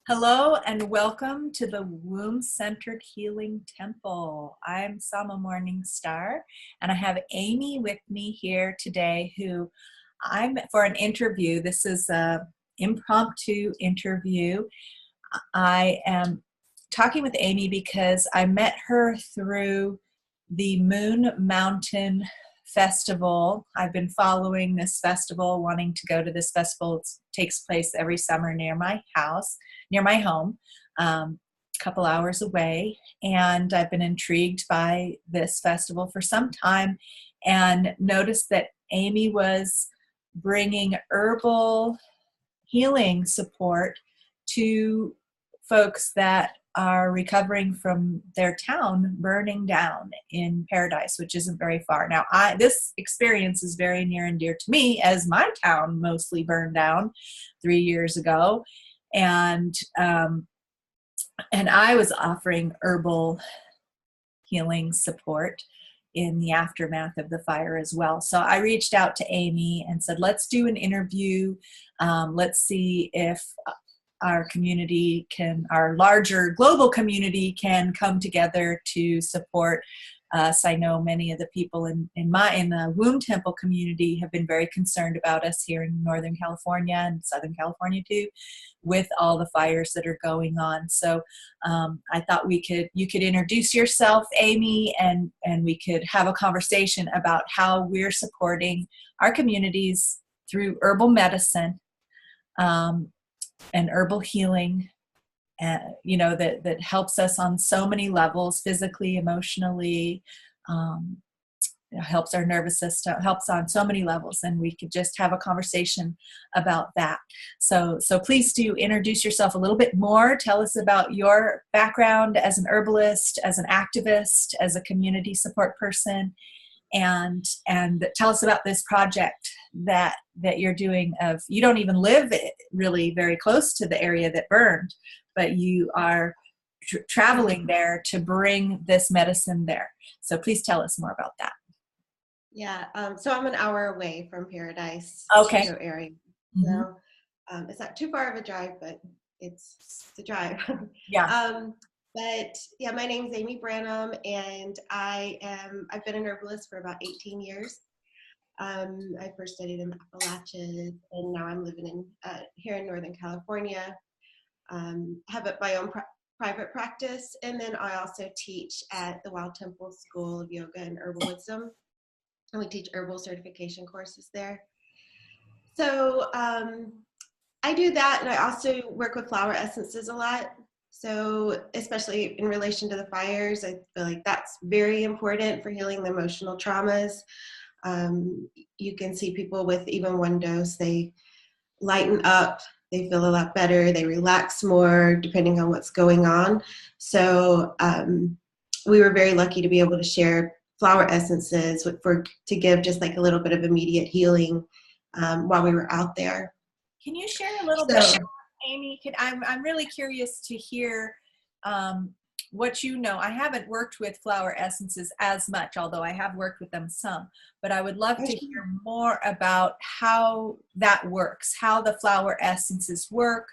Hello and welcome to the Womb-Centered Healing Temple. I'm Sama Morningstar and I have Amy with me here today who I'm for an interview. This is an impromptu interview. I am talking with Amy because I met her through the Moon Mountain Festival. I've been following this festival, wanting to go to this festival. It takes place every summer near my house, near my home, a couple hours away. And I've been intrigued by this festival for some time and noticed that Amy was bringing herbal healing support to folks that are recovering from their town burning down in Paradise, which isn't very far. Now, this experience is very near and dear to me as my town mostly burned down 3 years ago. And I was offering herbal healing support in the aftermath of the fire as well. So I reached out to Amy and said, let's do an interview. Let's see if our community our larger global community can come together to support us. I know many of the people in the Womb Temple community have been very concerned about us here in Northern California and Southern California too, with all the fires that are going on. So I thought you could introduce yourself, Amy, and we could have a conversation about how we're supporting our communities through herbal medicine and herbal healing, that helps us on so many levels, physically, emotionally, helps our nervous system, helps on so many levels, and we could just have a conversation about that. So please do introduce yourself a little bit more. Tell us about your background as an herbalist, as an activist, as a community support person, and tell us about this project that you're doing. You don't even live really very close to the area that burned, but you are traveling there to bring this medicine there. So please tell us more about that. Yeah, so I'm an hour away from Paradise, Okay. area. Mm-hmm. So it's not too far of a drive, but it's a drive. Yeah. But yeah, my name is Amy Branham, and I've been an herbalist for about 18 years. I first studied in the Appalachians, and now I'm living in here in Northern California. Have my own private practice, and then I also teach at the Wild Temple School of Yoga and Herbal Wisdom, and we teach herbal certification courses there. So I do that, and I also work with flower essences a lot. So especially in relation to the fires, I feel like that's very important for healing the emotional traumas. You can see people with even one dose, they lighten up, they feel a lot better, they relax more depending on what's going on. So we were very lucky to be able to share flower essences to give just like a little bit of immediate healing while we were out there. Can you share a little bit, Amy? I'm really curious to hear what you know. I haven't worked with flower essences as much, although I have worked with them some, but I would love to hear more about how that works, how the flower essences work.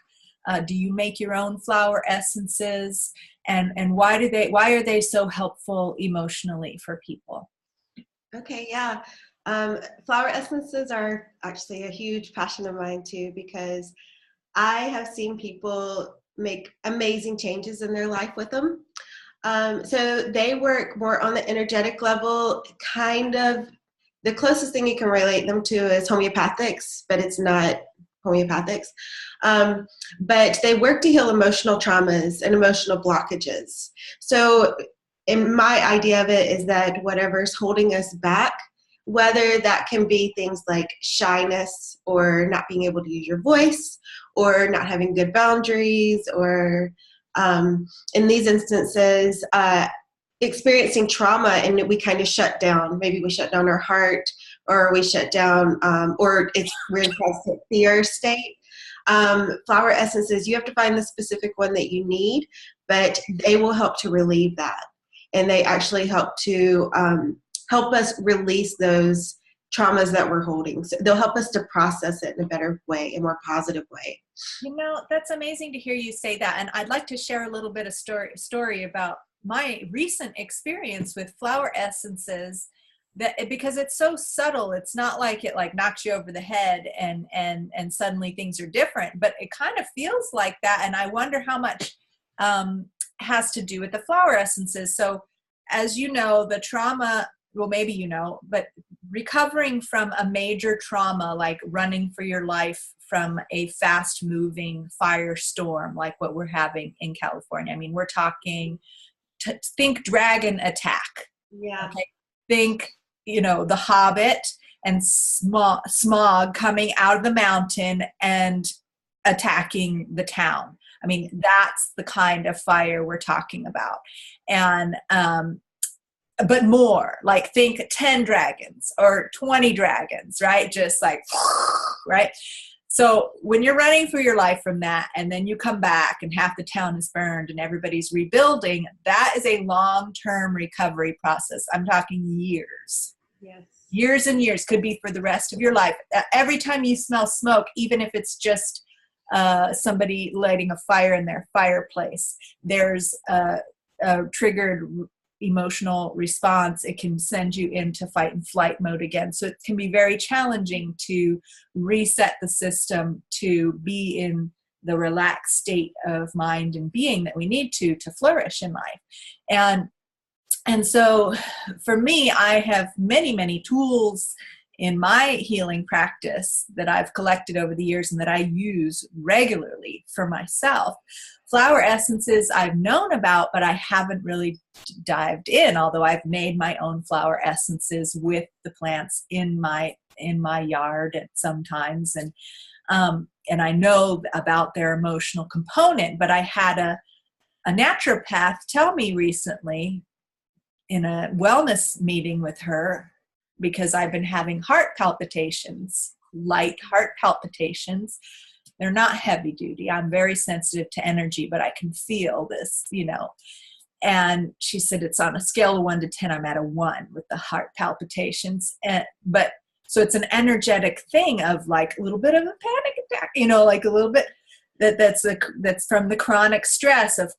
Do you make your own flower essences, and why are they so helpful emotionally for people? Okay, yeah. Flower essences are actually a huge passion of mine too, because I have seen people make amazing changes in their life with them. So they work more on the energetic level, kind of. The closest thing you can relate them to is homeopathics, but it's not homeopathics. But they work to heal emotional traumas and emotional blockages. So in my idea of it is that whatever's holding us back, whether that can be things like shyness or not being able to use your voice or not having good boundaries, or in these instances, experiencing trauma and we kind of shut down. Maybe we shut down our heart, or we shut down, or we're in a fear state. Flower essences, you have to find the specific one that you need, but they will help to relieve that. And they actually help to help us release those traumas that we're holding. So they'll help us to process it in a better way, a more positive way. You know, that's amazing to hear you say that. And I'd like to share a little bit of story about my recent experience with flower essences, that because it's so subtle. It's not like it like knocks you over the head and suddenly things are different, but it kind of feels like that. And I wonder how much has to do with the flower essences. So as you know, the trauma, well, maybe you know, but recovering from a major trauma, like running for your life from a fast moving firestorm, like what we're having in California. I mean, we're talking, think dragon attack. Yeah. Okay. Think, you know, the Hobbit and smog coming out of the mountain and attacking the town. I mean, that's the kind of fire we're talking about. And, but more, like think 10 dragons or 20 dragons, right? Just like, right? So when you're running for your life from that, and then you come back and half the town is burned and everybody's rebuilding, that is a long-term recovery process. I'm talking years. Yes. Years and years, could be for the rest of your life. Every time you smell smoke, even if it's just somebody lighting a fire in their fireplace, there's a triggered emotional response. It can send you into fight and flight mode again. So it can be very challenging to reset the system to be in the relaxed state of mind and being that we need to flourish in life. And so for me, I have many, many tools in my healing practice that I've collected over the years and that I use regularly for myself. Flower essences I've known about, but I haven't really dived in, although I've made my own flower essences with the plants in my yard at sometimes. And I know about their emotional component, but I had a naturopath tell me recently in a wellness meeting with her, because I've been having heart palpitations, light heart palpitations. They're not heavy duty. I'm very sensitive to energy, but I can feel this, you know. And she said it's on a scale of 1 to 10. I'm at a 1 with the heart palpitations. But so it's an energetic thing of like a little bit of a panic attack, you know, like a little bit that's from the chronic stress of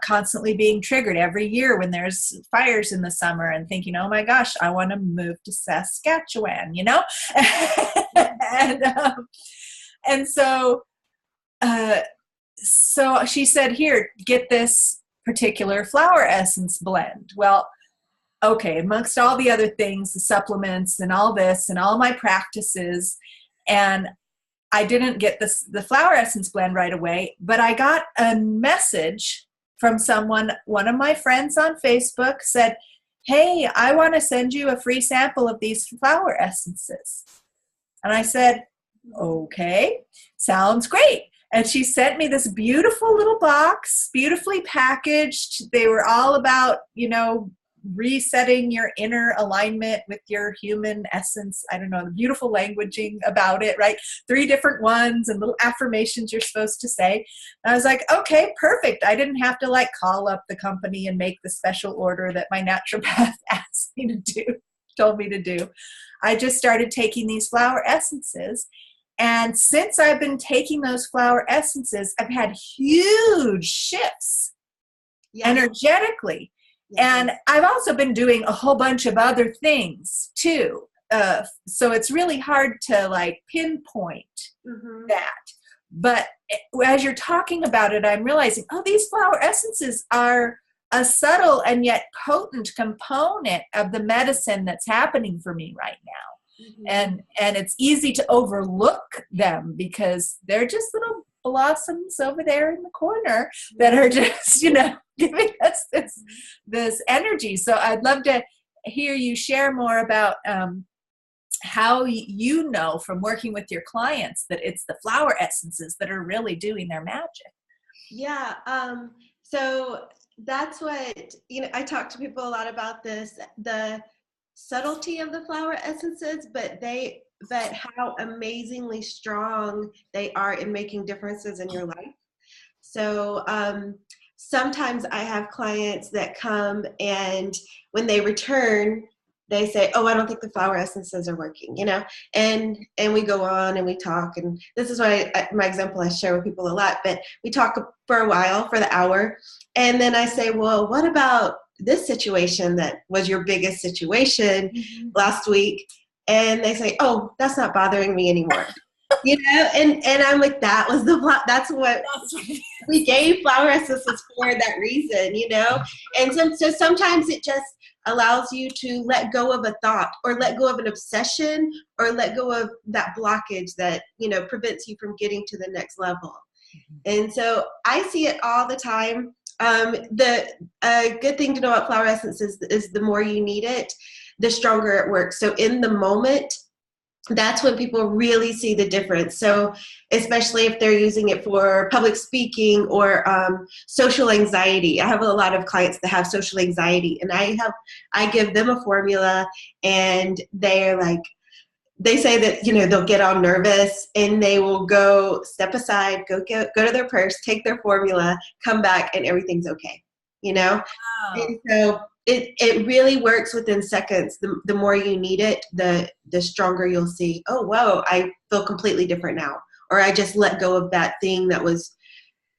constantly being triggered every year when there's fires in the summer and thinking, oh my gosh, I want to move to Saskatchewan, you know? and so she said, here, get this particular flower essence blend. Well, okay, amongst all the other things, the supplements and all this and all my practices, and I didn't get the flower essence blend right away, but I got a message from someone, one of my friends on Facebook said, hey, I want to send you a free sample of these flower essences. And I said, okay, sounds great. And she sent me this beautiful little box, beautifully packaged. They were all about, you know, resetting your inner alignment with your human essence. I don't know, the beautiful languaging about it, right? 3 different ones and little affirmations you're supposed to say. And I was like, okay, perfect. I didn't have to like call up the company and make the special order that my naturopath asked me to do, told me to do. I just started taking these flower essences. And since I've been taking those flower essences, I've had huge shifts energetically. And I've also been doing a whole bunch of other things too. So it's really hard to like pinpoint that. But as you're talking about it, I'm realizing, oh, these flower essences are a subtle and yet potent component of the medicine that's happening for me right now. And it's easy to overlook them because they're just little blossoms over there in the corner that are just, you know, giving us this energy. So I'd love to hear you share more about how you know from working with your clients that it's the flower essences that are really doing their magic. Yeah. So that's what, you know, I talk to people a lot about this, the subtlety of the flower essences, but how amazingly strong they are in making differences in your life. So sometimes I have clients that come and when they return, they say, oh, I don't think the flower essences are working, and we go on and we talk. And this is why my example I share with people a lot, but we talk for a while, for the hour. And then I say, well, what about this situation that was your biggest situation last week? And they say, oh, that's not bothering me anymore. And I'm like, that's what we gave flower essences for, that reason, And so sometimes it just allows you to let go of a thought, or let go of an obsession, or let go of that blockage that, prevents you from getting to the next level. And so I see it all the time. The good thing to know about flower essences is the more you need it, the stronger it works. So in the moment, that's when people really see the difference. So especially if they're using it for public speaking or social anxiety. I have a lot of clients that have social anxiety, and I give them a formula, and they're like, they say that, they'll get all nervous, and they will go step aside, go to their purse, take their formula, come back, and everything's okay, Wow. And so it really works within seconds. The more you need it, the stronger you'll see, oh, whoa, I feel completely different now. Or I just let go of that thing that was,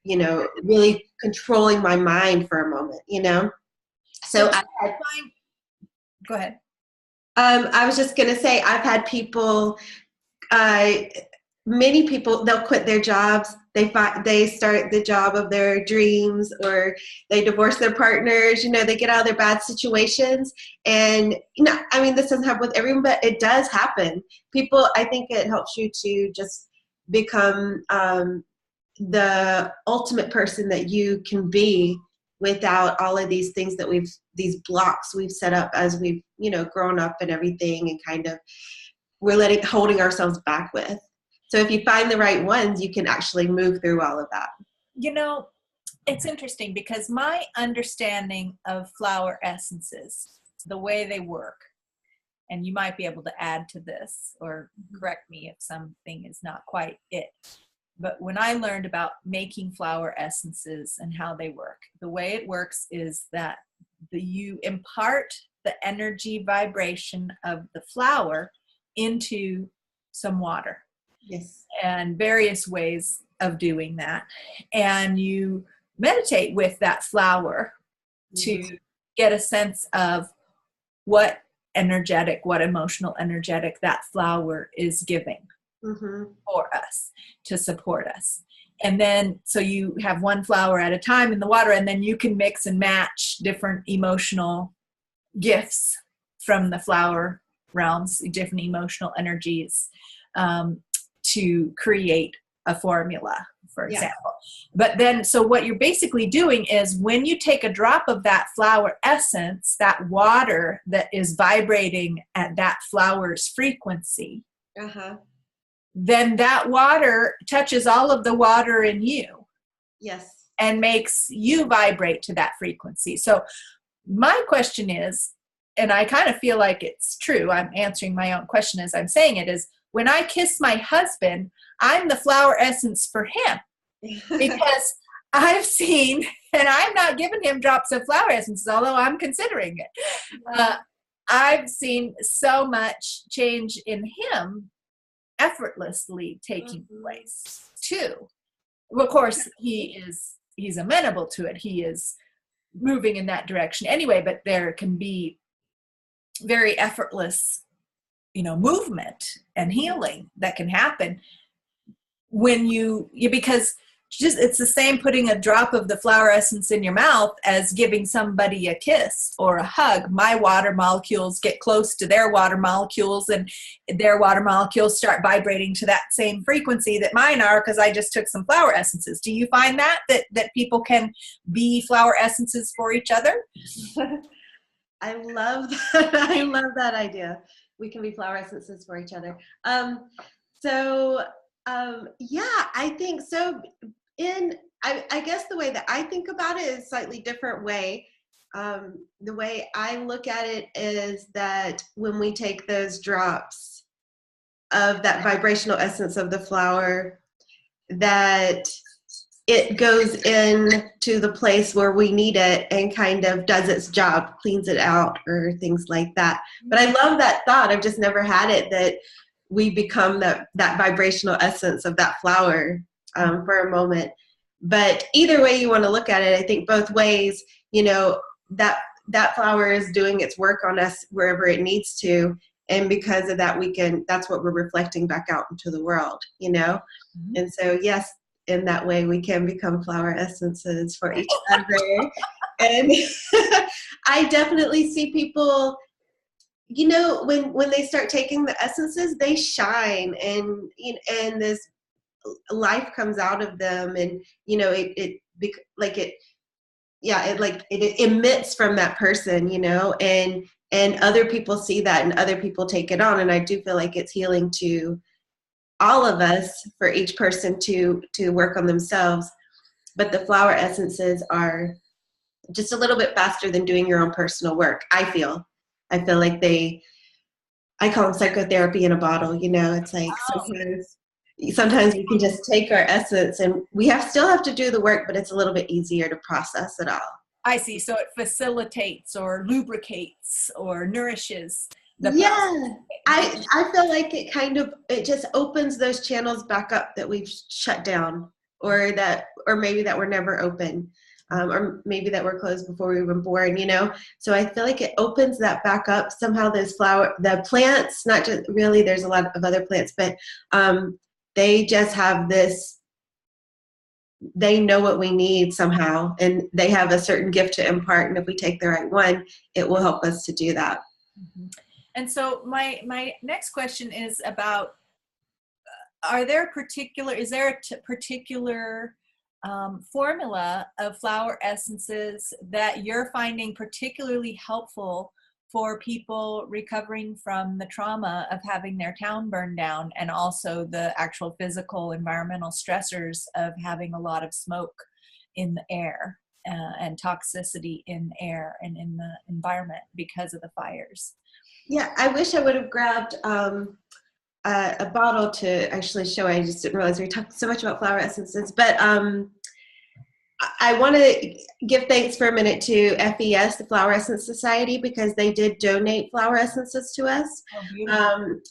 really controlling my mind for a moment, So Go ahead. I was just going to say, I've had people, many people, they'll quit their jobs. They start the job of their dreams, or they divorce their partners, they get out of their bad situations. And, this doesn't happen with everyone, but it does happen. People, I think it helps you to just become the ultimate person that you can be, without all of these things that these blocks we've set up as we've, grown up and everything, and kind of we're holding ourselves back with. So if you find the right ones, you can actually move through all of that. It's interesting, because my understanding of flower essences, the way they work, and you might be able to add to this or correct me if something is not quite it. But when I learned about making flower essences and how they work, the way it works is that you impart the energy vibration of the flower into some water. Yes. And various ways of doing that. And you meditate with that flower to get a sense of what emotional energetic that flower is giving for us, to support us. And then, so you have one flower at a time in the water, and then you can mix and match different emotional gifts from the flower realms, different emotional energies, to create a formula, for example. But then, so what you're basically doing is, when you take a drop of that flower essence, that water that is vibrating at that flower's frequency, then that water touches all of the water in you. Yes. And makes you vibrate to that frequency. So my question is, and I kind of feel like it's true, I'm answering my own question as I'm saying it, is, when I kiss my husband, I'm the flower essence for him. Because I've seen, and I'm not giving him drops of flower essences, although I'm considering it. I've seen so much change in him effortlessly taking place too. Well, of course, he's amenable to it. He is moving in that direction anyway, but there can be very effortless movement and healing that can happen when because it's the same putting a drop of the flower essence in your mouth as giving somebody a kiss or a hug. My water molecules get close to their water molecules, and their water molecules start vibrating to that same frequency that mine are, because I just took some flower essences. Do you find that people can be flower essences for each other? I love that. I love that idea. We can be flower essences for each other. I think so. I guess the way that I think about it is a slightly different way. The way I look at it is that when we take those drops of that vibrational essence of the flower, that it goes in to the place where we need it and kind of does its job, cleans it out or things like that. But I love that thought. I've just never had it that we become that vibrational essence of that flower for a moment. But either way you want to look at it, I think both ways, that flower is doing its work on us wherever it needs to. And because of that, that's what we're reflecting back out into the world. And so, yes, in that way, we can become flower essences for each other. And I definitely see people, when they start taking the essences, they shine, and this life comes out of them, and it emits from that person, and other people see that and other people take it on. And I do feel like it's healing to all of us, for each person to work on themselves. But the flower essences are just a little bit faster than doing your own personal work. I feel like I call them psychotherapy in a bottle. It's like sometimes we can just take our essence, and we still have to do the work, but it's a little bit easier to process it all. I see. So it facilitates or lubricates or nourishes the process. I feel like it just opens those channels back up that we've shut down, or maybe that were never open, or maybe that were closed before we were born, So I feel like it opens that back up. Somehow the plants, not just really, there's a lot of other plants, but they just have this, they know what we need somehow, and they have a certain gift to impart. And if we take the right one, it will help us to do that. Mm-hmm. And so my next question is about, is there a particular formula of flower essences that you're finding particularly helpful for people recovering from the trauma of having their town burned down, and also the actual physical environmental stressors of having a lot of smoke in the air and toxicity in the air and in the environment because of the fires? Yeah, I wish I would have grabbed a bottle to actually show. I just didn't realize we talked so much about flower essences. But I want to give thanks for a minute to FES, the Flower Essence Society, because they did donate flower essences to us.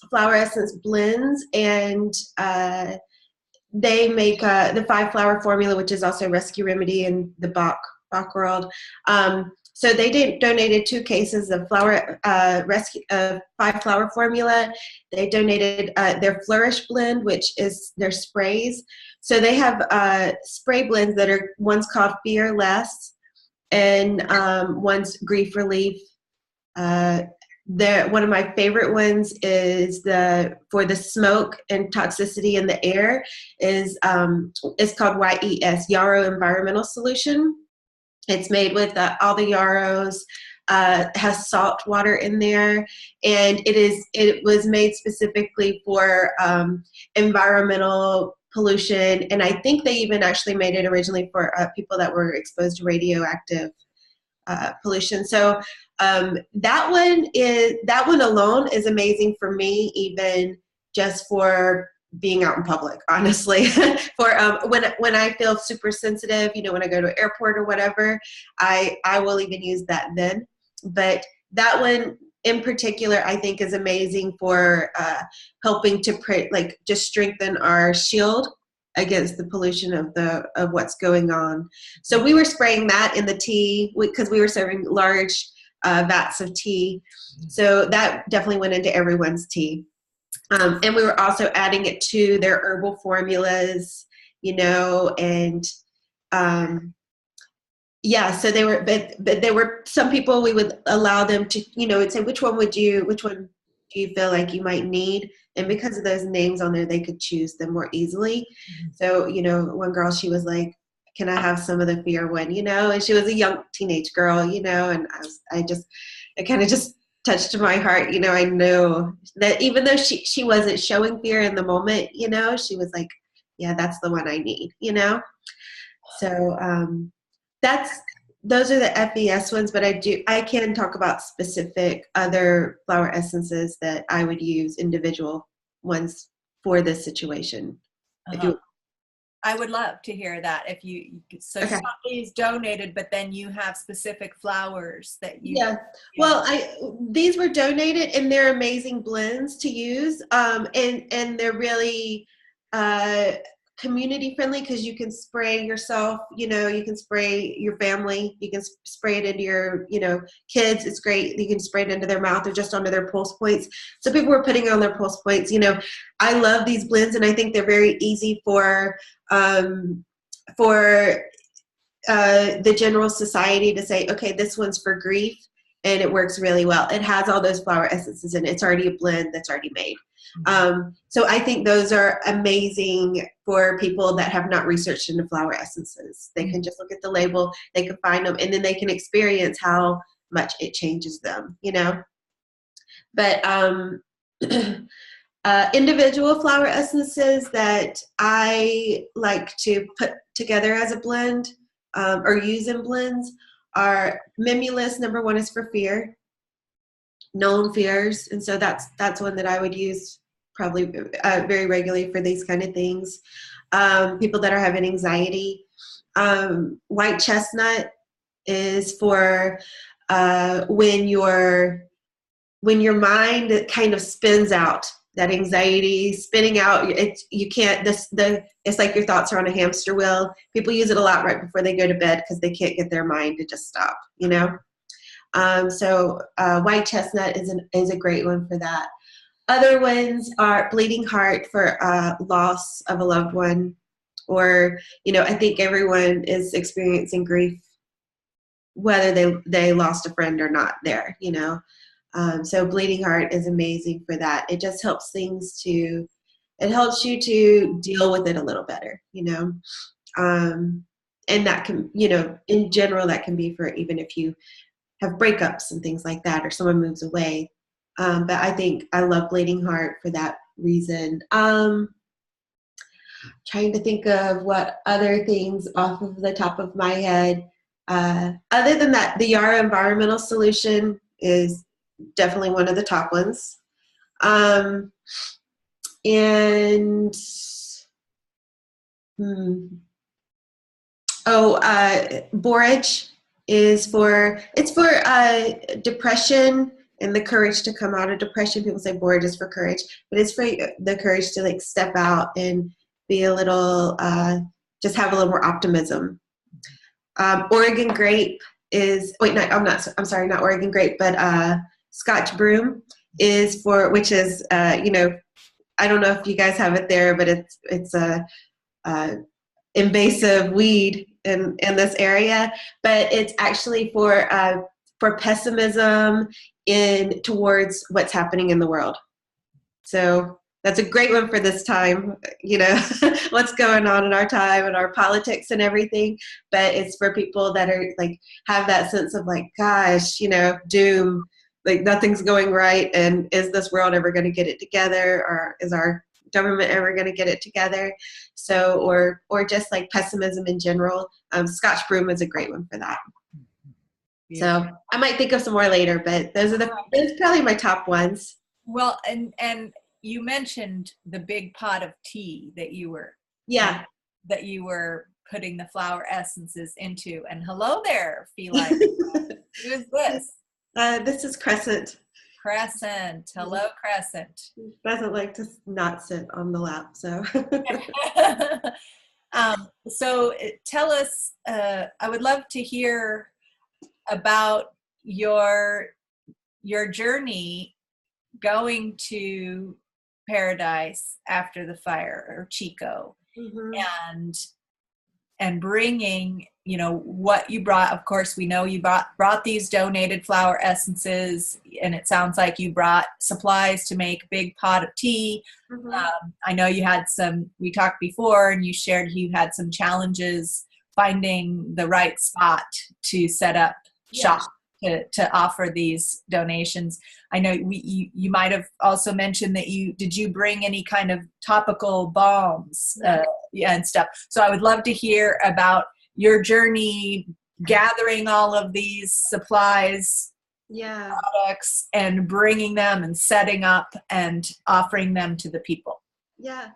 Flower essence blends, and they make the 5-flower formula, which is also Rescue Remedy in the Bach world. So they donated 2 cases of 5-flower formula. They donated their Flourish blend, which is their sprays. So they have spray blends that are, one's called Fearless, and one's Grief Relief. One of my favorite ones is for the smoke and toxicity in the air is it's called YES, Yarrow Environmental Solution. It's made with all the yarrows, has salt water in there, and it was made specifically for environmental pollution. And I think they even actually made it originally for people that were exposed to radioactive pollution. So that one alone is amazing for me, even just for being out in public, honestly. For when I feel super sensitive, when I go to an airport or whatever, I will even use that then. But that one in particular, I think, is amazing for helping to just strengthen our shield against the pollution of what's going on. So we were spraying that in the tea because we were serving large vats of tea. So that definitely went into everyone's tea. And we were also adding it to their herbal formulas, and so they were, but there were some people we would allow them to, would say, which one do you feel like you might need? And because of those names on there, they could choose them more easily. So, one girl, she was like, can I have some of the fear one, and she was a young teenage girl, and it kind of just touched my heart. I know that even though she wasn't showing fear in the moment, she was like, yeah, that's the one I need, So those are the FES ones, but I can talk about specific other flower essences that I would use, individual ones for this situation. I would love to hear that. If so Okay. somebody's donated, but then you have specific flowers that you, Yeah. yeah. Well, these were donated and they're amazing blends to use. And they're really uh community friendly because you can spray yourself, you can spray your family, you can spray it into your, kids. It's great. You can spray it into their mouth or just onto their pulse points. So people were putting on their pulse points. I love these blends and I think they're very easy um for the general society to say, okay, this one's for grief, and it works really well. It has all those flower essences in it. It's already a blend that's already made. So I think those are amazing for people that have not researched into flower essences. They can just look at the label, they can find them, and then they can experience how much it changes them, But individual flower essences that I like to put together as a blend or use in blends are Mimulus. Number one is for fear, known fears, and so that's one that I would use probably very regularly for these kind of things. People that are having anxiety. White chestnut is for when your mind kind of spins out, that anxiety spinning out. You can't, it's like your thoughts are on a hamster wheel. People use it a lot right before they go to bed because they can't get their mind to just stop, So white chestnut is a great one for that. Other ones are bleeding heart for loss of a loved one, or I think everyone is experiencing grief whether they lost a friend or not there. So bleeding heart is amazing for that. It just helps it helps you to deal with it a little better, and that can, in general, that can be for even if you have breakups and things like that, or someone moves away. But I think I love bleeding heart for that reason. Trying to think of what other things off of the top of my head. Other than that, the Yara environmental solution is definitely one of the top ones. And borage is for depression and the courage to come out of depression. People say borage is for courage, but it's for the courage to step out and be a little, just have a little more optimism. Oregon grape is, I'm sorry, not Oregon grape, but Scotch broom is for, which is, I don't know if you guys have it there, but it's a invasive weed in this area, but it's actually for pessimism towards what's happening in the world. So that's a great one for this time, what's going on in our time and our politics and everything. But it's for people that are have that sense of gosh, doom, nothing's going right. And is this world ever going to get it together? Or is our government ever going to get it together? So, or just pessimism in general. Scotch broom is a great one for that. So I might think of some more later, but those are probably my top ones. Well, and you mentioned the big pot of tea that you were putting the flower essences into. And hello there, feline. Who is this? This is Crescent. Crescent. Hello, Crescent. Doesn't like to not sit on the lap, so. So tell us, I would love to hear about your journey going to Paradise after the fire, or Chico, and bringing, what you brought. Of course, we know you brought these donated flower essences, and it sounds like you brought supplies to make a big pot of tea. I know you had we talked before, and you shared you had some challenges finding the right spot to set up shop to offer these donations. I know you might have also mentioned that did you bring any kind of topical balms and stuff. So I would love to hear about your journey gathering all of these supplies, products, and bringing them and setting up and offering them to the people. Yeah.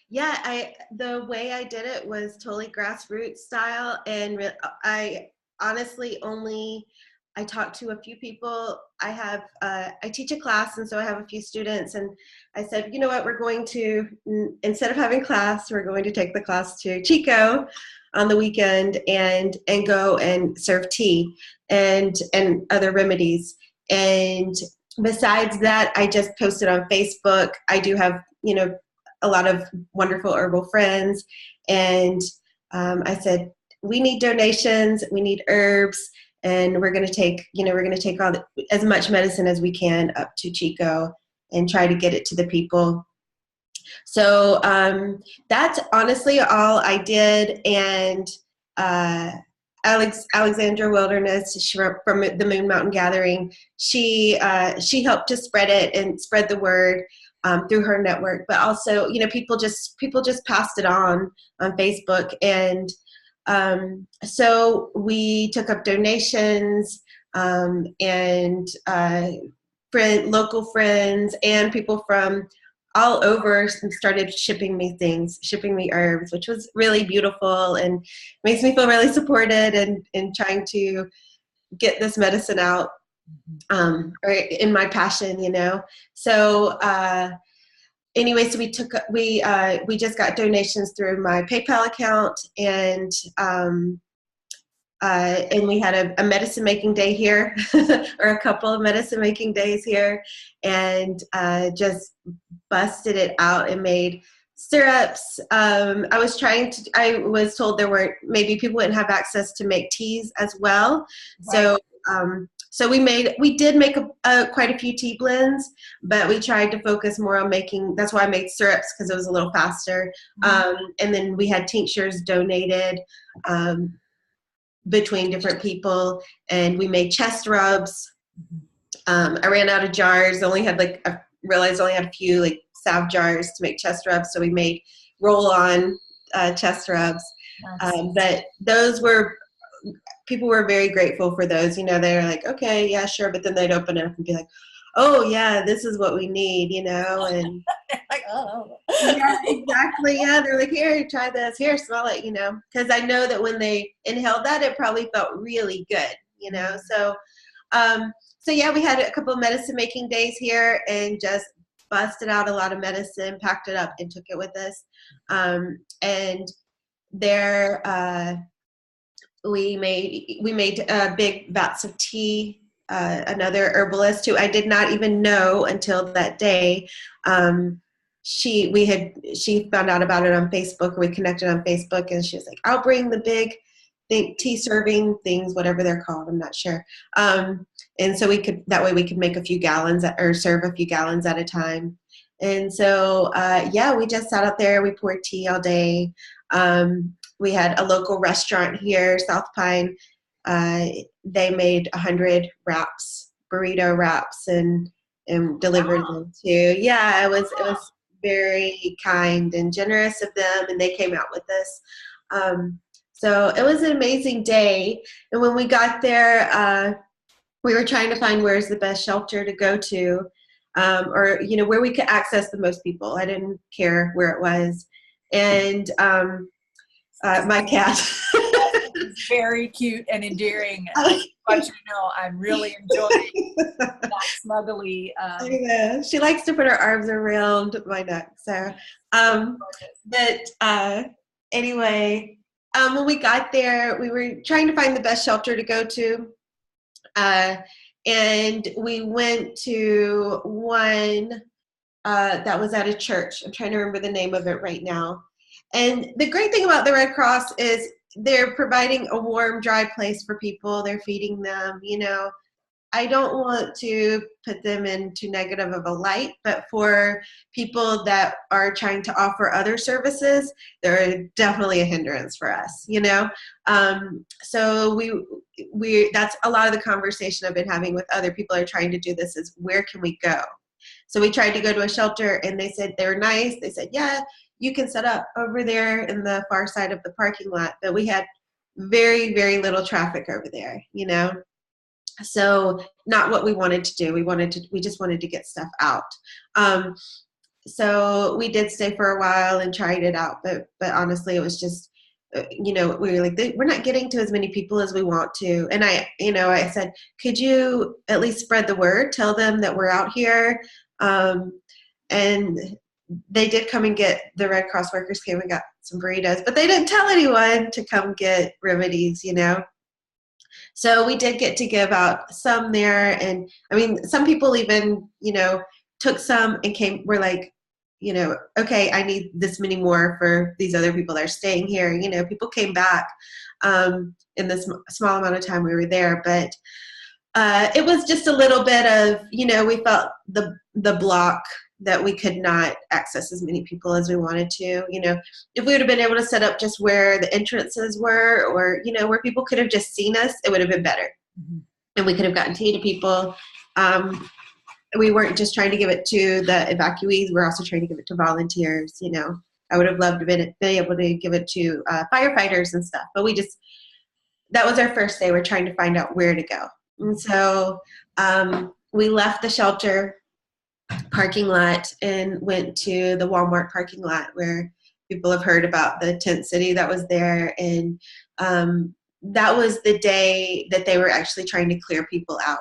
Yeah, the way I did it was totally grassroots style, and I honestly only I talked to a few people. I teach a class, and so I have a few students, and I said, you know what, we're going to, instead of having class, we're going to take the class to Chico on the weekend and go and serve tea and other remedies. And besides that, I just posted on Facebook. I do have, a lot of wonderful herbal friends. And I said, we need donations, we need herbs, and we're going to take, as much medicine as we can up to Chico and try to get it to the people. So that's honestly all I did. And Alexandra Wilderness, from the Moon Mountain Gathering, she helped to spread it and spread the word through her network. But also, people just passed it on Facebook, and so we took up donations, and local friends and people from all over started shipping me herbs, which was really beautiful and makes me feel really supported and trying to get this medicine out, or in my passion, So anyway, so we just got donations through my PayPal account, and we had a medicine making day here, or a couple of medicine making days here, and just busted it out and made syrups. I was told maybe people wouldn't have access to make teas as well. Right. So we did make quite a few tea blends, but we tried to focus more on that's why I made syrups, because it was a little faster. And then we had tinctures donated between different people, and we made chest rubs. I ran out of jars. I realized I only had a few salve jars to make chest rubs, so we made roll-on chest rubs. But people were very grateful for those. They were like, okay, yeah, sure. But then they'd open it up and be like, oh yeah, this is what we need, and like, oh. Yeah, exactly. Yeah, they're like, here, try this. Here, smell it, because I know that when they inhaled that, it probably felt really good, So, so yeah, we had a couple of medicine making days here and just busted out a lot of medicine, packed it up, and took it with us. And there, we made big vats of tea. Another herbalist who I did not even know until that day. She found out about it on Facebook. We connected on Facebook, and she was like, I'll bring the big tea serving things, whatever they're called, I'm not sure. And so that way we could make a few gallons or serve a few gallons at a time. And so, we just sat out there, we poured tea all day. We had a local restaurant here, South Pine. They made 100 wraps, burrito wraps, and delivered them to. Yeah, it was very kind and generous of them, and they came out with us. So it was an amazing day. And when we got there, we were trying to find where's the best shelter to go to, or where we could access the most people. I didn't care where it was, and my cat. It's very cute and endearing. But I'm really enjoying that snuggly. She likes to put her arms around my neck. So, but anyway, when we got there, we were trying to find the best shelter to go to, and we went to one that was at a church. I'm trying to remember the name of it right now. And the great thing about the Red Cross is they're providing a warm, dry place for people. They're feeding them, I don't want to put them into negative of a light, but for people that are trying to offer other services, they're definitely a hindrance for us, So we that's a lot of the conversation I've been having with other people who are trying to do this is, where can we go? So we tried to go to a shelter, and they said they were nice. They said, yeah, you can set up over there in the far side of the parking lot. But we had very, very little traffic over there, So not what we wanted to do. We just wanted to get stuff out. so we did stay for a while and tried it out, but honestly, it was just, we were like, we're not getting to as many people as we want to. And I said, could you at least spread the word, tell them that we're out here? And they did come and get, the Red Cross workers came and got some burritos, but they didn't tell anyone to come get remedies, So we did get to give out some there. And I mean, some people even, took some and were like, okay, I need this many more for these other people that are staying here. People came back in this small amount of time we were there. But it was just a little bit of, we felt the block that we could not access as many people as we wanted to. If we would have been able to set up just where the entrances were, or, where people could have just seen us, it would have been better. Mm-hmm. And we could have gotten tea to people. We weren't just trying to give it to the evacuees. We're also trying to give it to volunteers. I would have loved to been able to give it to firefighters and stuff, but that was our first day. We're trying to find out where to go. And so we left the shelter parking lot and went to the Walmart parking lot, where people have heard about the tent city that was there. And that was the day that they were actually trying to clear people out.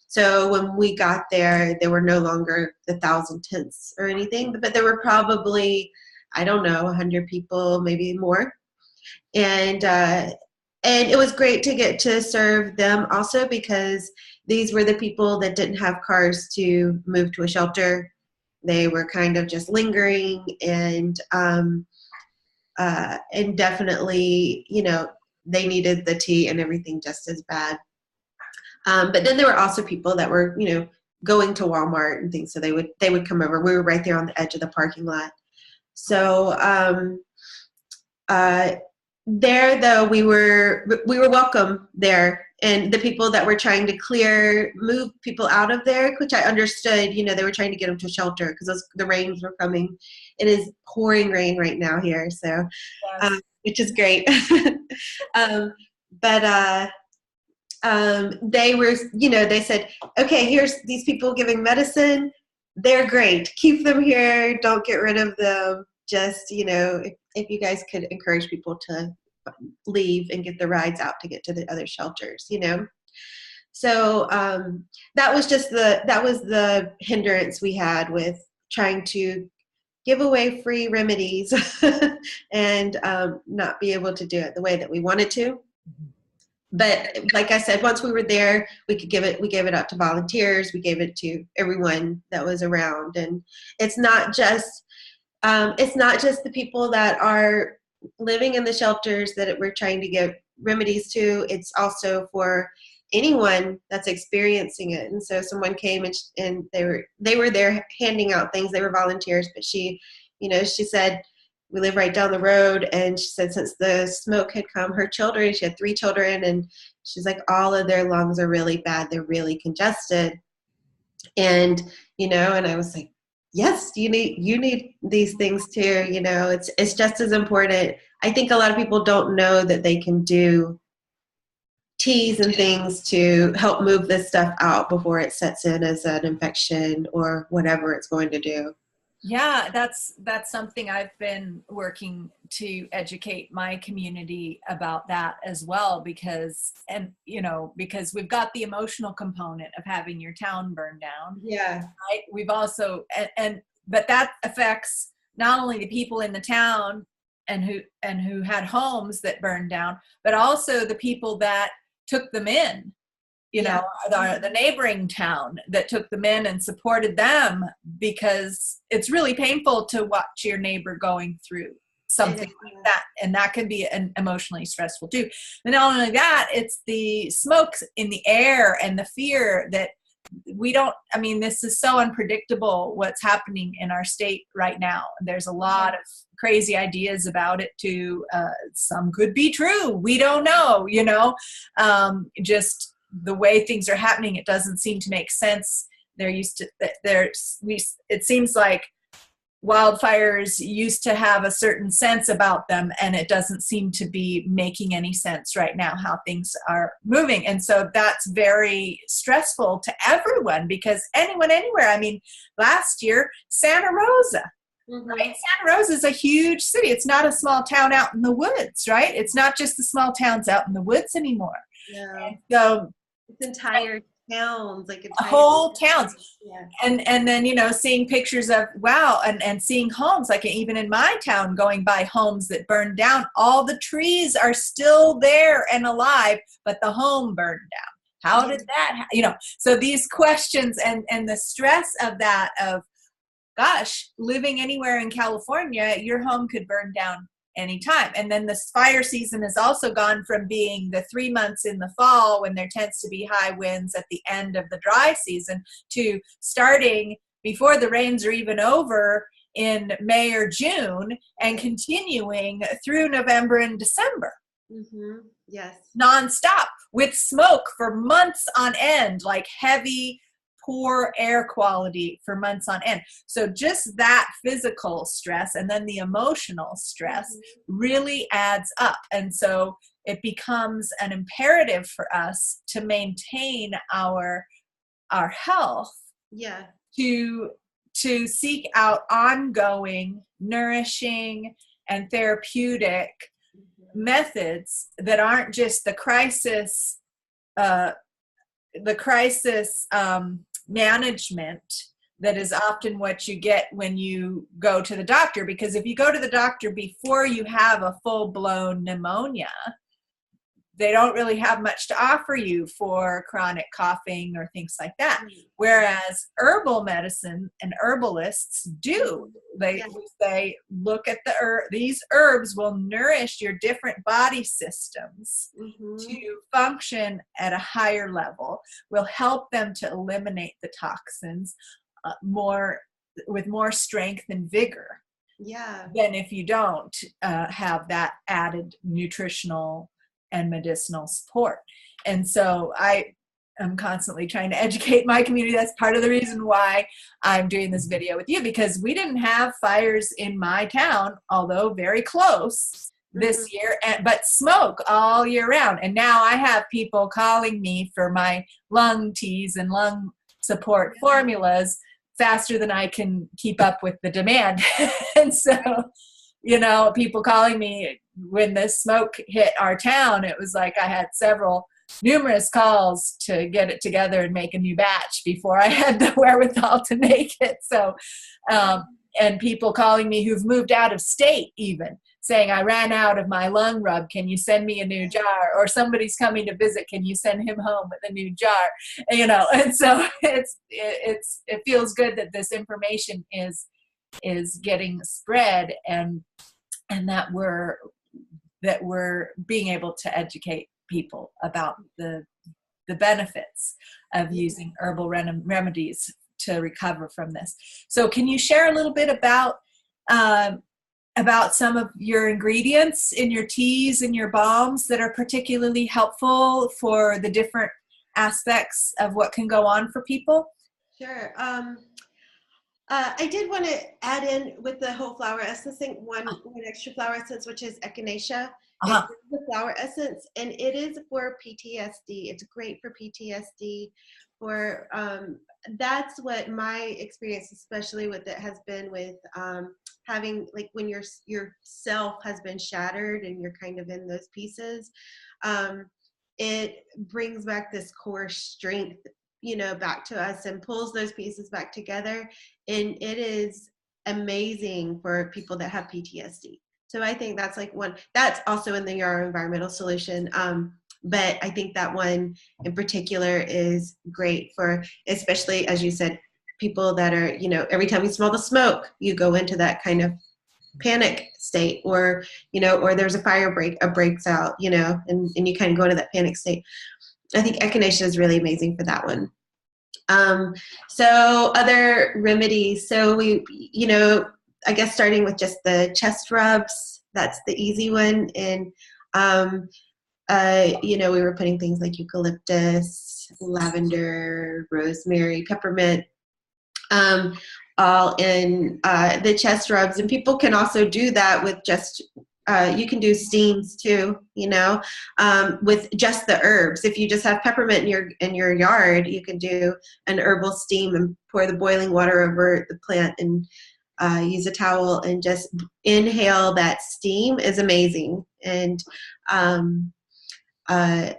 So when we got there were no longer the 1,000 tents or anything, but there were probably, I don't know, 100 people, maybe more. And it was great to get to serve them also, because these were the people that didn't have cars to move to a shelter. They were kind of just lingering, and definitely, they needed the tea and everything just as bad. But then there were also people that were, going to Walmart and things, so they would come over. We were right there on the edge of the parking lot. So there, though, we were welcome there, and the people that were trying to move people out of there, which I understood, they were trying to get them to shelter because the rains were coming. It is pouring rain right now here, so yes. Which is great. But they were, they said, okay, here's these people giving medicine. They're great. Keep them here. Don't get rid of them. Just, if you guys could encourage people to leave and get the rides out to get to the other shelters, So that was the hindrance we had with trying to give away free remedies and not be able to do it the way that we wanted to. But like I said, once we were there, we gave it out to volunteers. We gave it to everyone that was around. And it's not just the people that are living in the shelters that we're trying to give remedies to. It's also for anyone that's experiencing it. And so someone came and they were there handing out things. They were volunteers, but she said, we live right down the road, and she said since the smoke had come, her children, she had 3 children, and she's like, all of their lungs are really bad. They're really congested. And, and I was like, yes, you need these things too. It's just as important. I think a lot of people don't know that they can do teas and things to help move this stuff out before it sets in as an infection or whatever it's going to do. Yeah, that's something I've been working to educate my community about that as well, because we've got the emotional component of having your town burned down. Yeah. Right? We've also, but that affects not only the people in the town and who had homes that burned down, but also the people that took them in. The neighboring town that took them in and supported them, because it's really painful to watch your neighbor going through something like that. And that can be emotionally stressful too. And not only that, it's the smoke in the air and the fear that this is so unpredictable what's happening in our state right now. There's a lot of crazy ideas about it too. Some could be true. We don't know, just the way things are happening, it doesn't seem to make sense. It seems like wildfires used to have a certain sense about them, and it doesn't seem to be making any sense right now how things are moving. And so that's very stressful to everyone, because anyone anywhere, I mean, last year, Santa Rosa, right? Santa Rosa is a huge city. It's not a small town out in the woods, right? It's not just the small towns out in the woods anymore. Yeah. And so it's entire towns, like entire whole towns. Yeah. And then, you know, seeing pictures of, wow, and seeing homes, like even in my town, going by homes that burned down, all the trees are still there and alive, but the home burned down. How did that, you know, so these questions and the stress of that, of, gosh, living anywhere in California, your home could burn down anytime. And then the fire season has also gone from being the 3 months in the fall when there tends to be high winds at the end of the dry season, to starting before the rains are even over in May or June and continuing through November and December. Yes. Nonstop, with smoke for months on end, like heavy, poor air quality for months on end. So just that physical stress and then the emotional stress really adds up. And so it becomes an imperative for us to maintain our health, to seek out ongoing, nourishing, and therapeutic methods that aren't just the crisis management that is often what you get when you go to the doctor. Because if you go to the doctor before you have a full-blown pneumonia, they don't really have much to offer you for chronic coughing or things like that. Whereas herbal medicine and herbalists do. They say, look at these herbs will nourish your different body systems to function at a higher level, will help them to eliminate the toxins with more strength and vigor than if you don't have that added nutritional and medicinal support. And so I am constantly trying to educate my community. That's part of the reason why I'm doing this video with you, because we didn't have fires in my town, although very close this year, but smoke all year round. And now I have people calling me for my lung teas and lung support formulas faster than I can keep up with the demand. And so, you know, people calling me when the smoke hit our town, it was like I had numerous calls to get it together and make a new batch before I had the wherewithal to make it. So, and people calling me who've moved out of state, even saying, I ran out of my lung rub. Can you send me a new jar? Or somebody's coming to visit. Can you send him home with a new jar? You know, and so it feels good that this information is getting spread, and that we're being able to educate people about the benefits of using herbal remedies to recover from this. So can you share a little bit about some of your ingredients in your teas and your balms that are particularly helpful for the different aspects of what can go on for people? Sure. I did want to add in with the whole flower essence thing, one extra flower essence, which is echinacea. It's the flower essence, and it is for PTSD. It's great for PTSD. For that's what my experience, especially with it, has been with having, like, when your self has been shattered and you're kind of in those pieces. It brings back this core strength, you know, back to us and pulls those pieces back together. And it is amazing for people that have PTSD. So I think that's like one, that's also in the Yarrow Environmental Solution. But I think that one in particular is great for, especially, as you said, people that are, you know, every time you smell the smoke, you go into that kind of panic state, or, you know, or there's a breaks out, you know, and you kind of go into that panic state. I think echinacea is really amazing for that one. So other remedies. So we, you know, I guess starting with just the chest rubs, that's the easy one. And, you know, we were putting things like eucalyptus, lavender, rosemary, peppermint. all in the chest rubs. And people can also do that with just, you can do steams too, with just the herbs. If you just have peppermint in your yard, you can do an herbal steam and pour the boiling water over the plant and use a towel and just inhale that steam is amazing. And uh,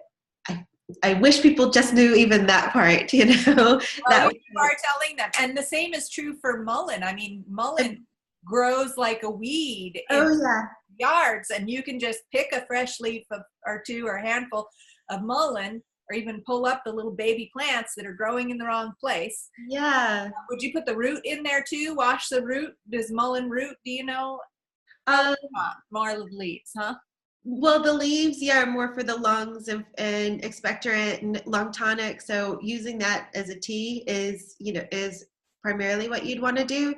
I wish people just knew even that part, Well, that. you are telling them. And the same is true for mullein. I mean, mullein grows like a weed in Oh yeah. yards, and you can just pick a fresh leaf or two or a handful of mullein, or even pull up the little baby plants that are growing in the wrong place. Yeah. Would you put the root in there too? Wash the root? Does mullein root, do you know? Um, More of the leaves, huh? well, the leaves, yeah, are more for the lungs and expectorant and lung tonic. So using that as a tea is primarily what you'd want to do.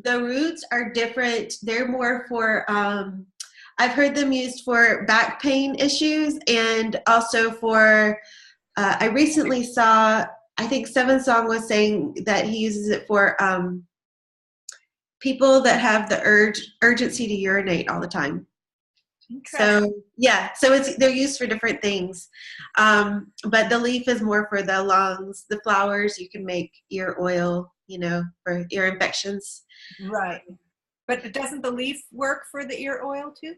The roots are different. They're more for, I've heard them used for back pain issues and also for, I recently saw, I think Seven Song was saying that he uses it for people that have the urgency to urinate all the time. So yeah, so they're used for different things, but the leaf is more for the lungs. The flowers you can make ear oil, for ear infections. Right, but doesn't the leaf work for the ear oil too?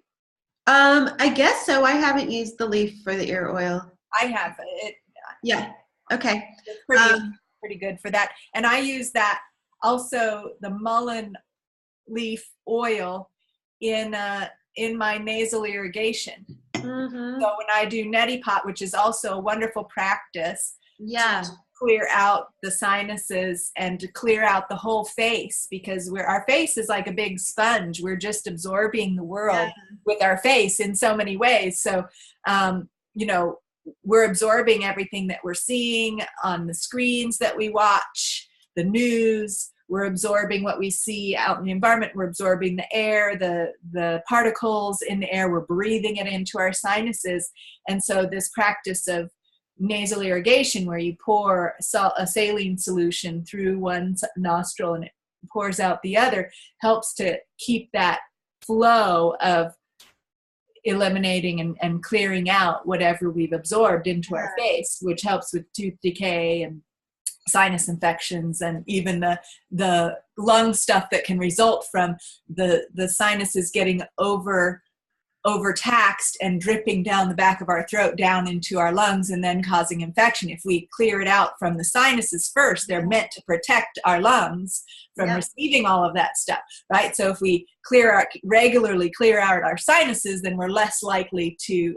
I guess so. I haven't used the leaf for the ear oil. I have it. Yeah. Okay. It's pretty good for that, and I use that also, the mullein leaf oil in my nasal irrigation. Mm-hmm. So when I do neti pot, which is also a wonderful practice, Yeah, to clear out the sinuses and to clear out the whole face, because our face is like a big sponge. We're just absorbing the world with our face in so many ways. So, we're absorbing everything that we're seeing on the screens that we watch, the news. We're absorbing what we see out in the environment. We're absorbing the air, the particles in the air. We're breathing it into our sinuses. And so this practice of nasal irrigation, where you pour a saline solution through one nostril and it pours out the other, helps to keep that flow of eliminating and clearing out whatever we've absorbed into our face, which helps with tooth decay and sinus infections, and even the lung stuff that can result from the sinuses getting overtaxed and dripping down the back of our throat down into our lungs and then causing infection. If we clear it out from the sinuses first, they're meant to protect our lungs from receiving all of that stuff, right? So if we regularly clear out our sinuses, then we're less likely to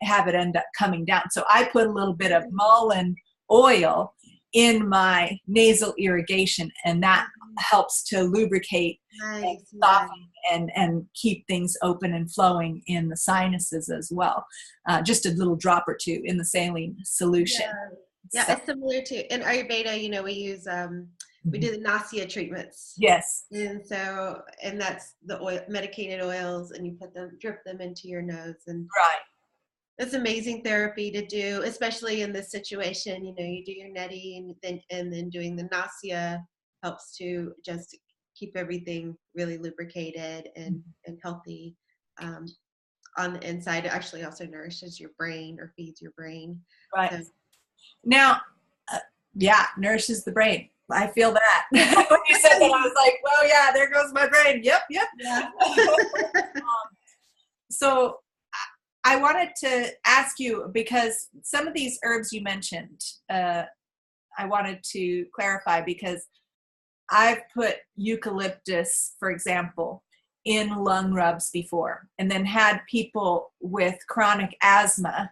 have it end up coming down. So I put a little bit of mullein oil in my nasal irrigation, and that helps to lubricate and soften and keep things open and flowing in the sinuses as well. Just a little drop or two in the saline solution. Yeah, so. It's similar to in Ayurveda. We use we do the nasya treatments. Yes. And that's the medicated oils, and you drip them into your nose, and it's amazing therapy to do, especially in this situation. You do your neti, and then doing the nasya helps to just keep everything really lubricated and healthy on the inside. It actually also nourishes your brain or feeds your brain. Right. So. Now, nourishes the brain. I feel that. When you said that, I was like, well, yeah, there goes my brain. Yep. Yeah. So I wanted to ask you, because some of these herbs you mentioned, I wanted to clarify, because I've put eucalyptus, for example, in lung rubs before, and then had people with chronic asthma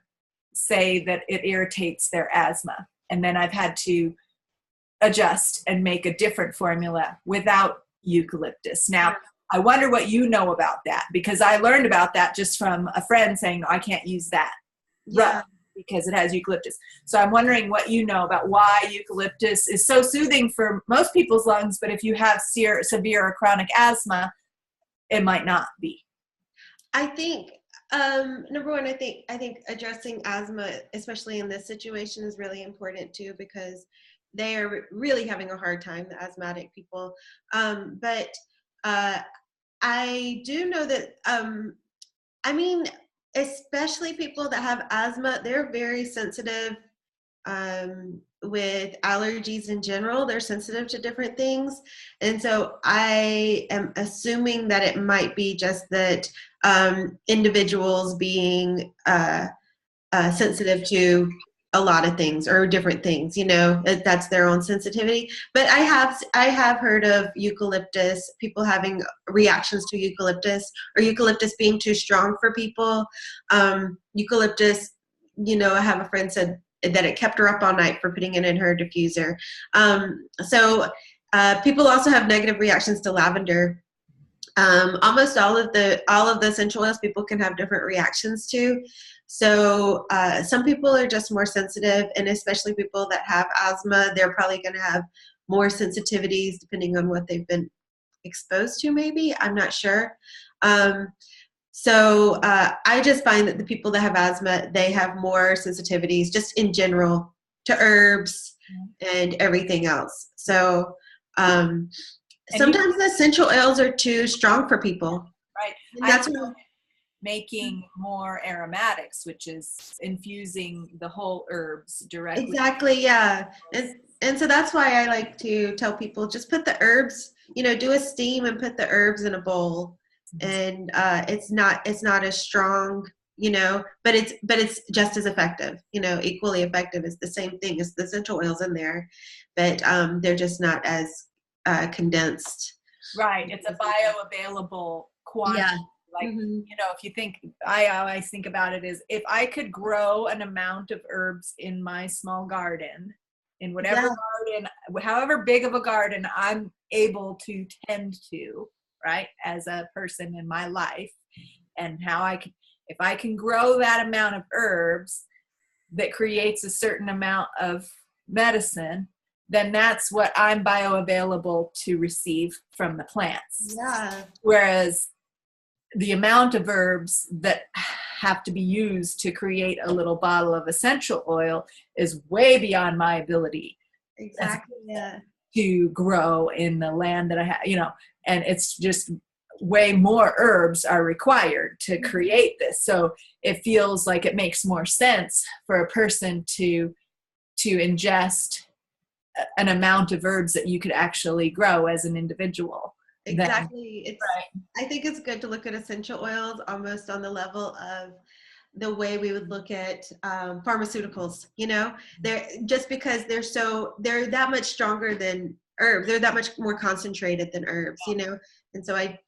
say that it irritates their asthma. And then I've had to adjust and make a different formula without eucalyptus. Now, I wonder what you know about that, because I learned about that just from a friend saying, I can't use that rub because it has eucalyptus. So I'm wondering what you know about why eucalyptus is so soothing for most people's lungs, but if you have severe or chronic asthma, it might not be. I think number one, I think addressing asthma, especially in this situation, is really important too, because they are really having a hard time, the asthmatic people. But I do know that, I mean, especially people that have asthma, they're very sensitive with allergies in general. They're sensitive to different things. And so I am assuming that it might be just that individuals being sensitive to a lot of things or different things, that's their own sensitivity. But I have heard of eucalyptus, people having reactions to eucalyptus, or eucalyptus being too strong for people. Eucalyptus, I have a friend said that it kept her up all night for putting it in her diffuser. So people also have negative reactions to lavender. Almost all of the essential oils people can have different reactions to. So some people are just more sensitive, and especially people that have asthma, they're probably going to have more sensitivities depending on what they've been exposed to. Maybe, I'm not sure. So I just find that the people that have asthma, they have more sensitivities just in general to herbs and everything else. So sometimes the essential oils are too strong for people. Right. And that's making more aromatics, which is infusing the whole herbs directly. Exactly, yeah. And so that's why I like to tell people, just put the herbs, do a steam and put the herbs in a bowl. And it's not as strong, but it's just as effective, equally effective. It's the same thing as the essential oils in there, but they're just not as condensed. Right. It's a bioavailable quantity. Yeah. Like, if you think, I always think about it as, if I could grow an amount of herbs in my small garden, in whatever garden, however big of a garden I'm able to tend to, right, as a person in my life, and if I can grow that amount of herbs that creates a certain amount of medicine, then that's what I'm bioavailable to receive from the plants. Yeah. Whereas the amount of herbs that have to be used to create a little bottle of essential oil is way beyond my ability. Exactly. Yeah. To grow in the land that I have, and it's just way more herbs are required to create this. So it feels like it makes more sense for a person to ingest an amount of herbs that you could actually grow as an individual. Exactly. I think it's good to look at essential oils almost on the level of the way we would look at pharmaceuticals. They're just because they're that much stronger than herbs. They're that much more concentrated than herbs. And so I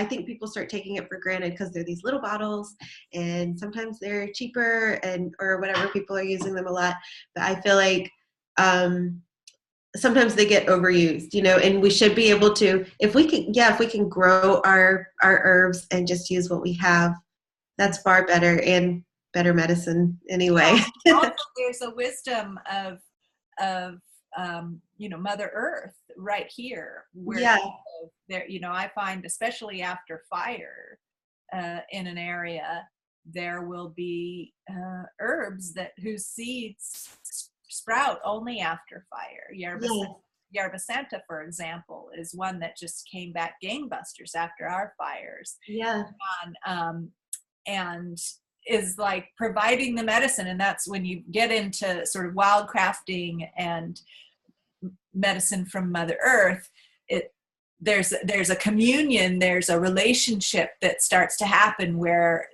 think people start taking it for granted because they're these little bottles, and sometimes they're cheaper or whatever. People are using them a lot, but I feel like sometimes they get overused, and we should be able to, if we can grow our herbs and just use what we have, that's far better and better medicine anyway. Also, there's a wisdom of Mother Earth right here, where there, I find, especially after fire in an area, there will be herbs whose seeds sprout only after fire. Yerba Santa, for example, is one that just came back gangbusters after our fires. Yeah. And is like providing the medicine. And that's when you get into sort of wildcrafting and medicine from Mother Earth, there's a communion, there's a relationship that starts to happen where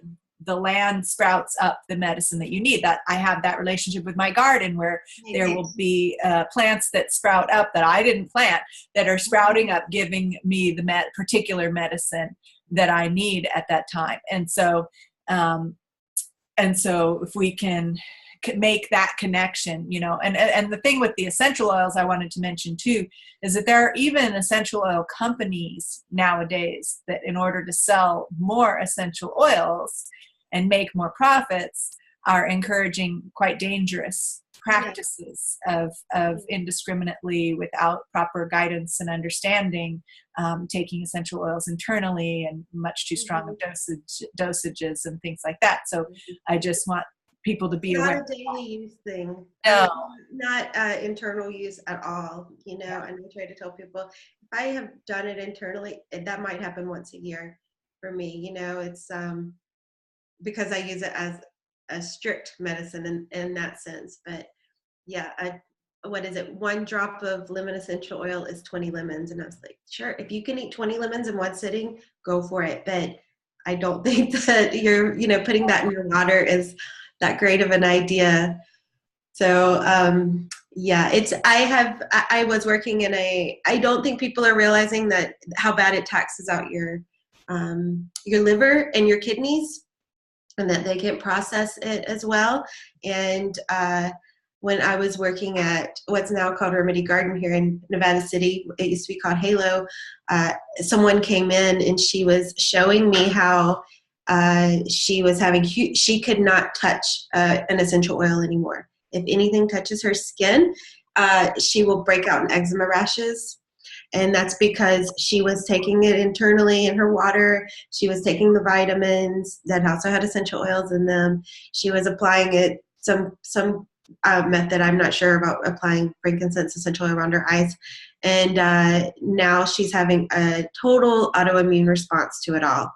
the land sprouts up the medicine that you need. That I have that relationship with my garden, where there will be plants that sprout up that I didn't plant, that are sprouting up, giving me the particular medicine that I need at that time. And so if we can make that connection, and the thing with the essential oils I wanted to mention too, is that there are even essential oil companies nowadays that, in order to sell more essential oils and make more profits, are encouraging quite dangerous practices of indiscriminately, without proper guidance and understanding, taking essential oils internally and much too strong of dosages and things like that. So I just want people to be Not aware. a daily use thing. I No. mean, not internal use at all, you know, and I try to tell people if I have done it internally, that might happen once a year for me, you know, it's because I use it as a strict medicine in that sense. But yeah, what is it? One drop of lemon essential oil is 20 lemons. And I was like, sure, if you can eat 20 lemons in one sitting, go for it. But I don't think that you're, you know, putting that in your water is that great of an idea. So yeah, I was working in I don't think people are realizing that how bad it taxes out your liver and your kidneys, and that they can't process it as well. And when I was working at what's now called Remedy Garden here in Nevada City, it used to be called Halo, someone came in and she was showing me how she was having, she could not touch an essential oil anymore. If anything touches her skin, she will break out in eczema rashes. And that's because she was taking it internally in her water. She was taking the vitamins that also had essential oils in them. She was applying it some method. I'm not sure about applying frankincense essential oil around her eyes. And now she's having a total autoimmune response to it all.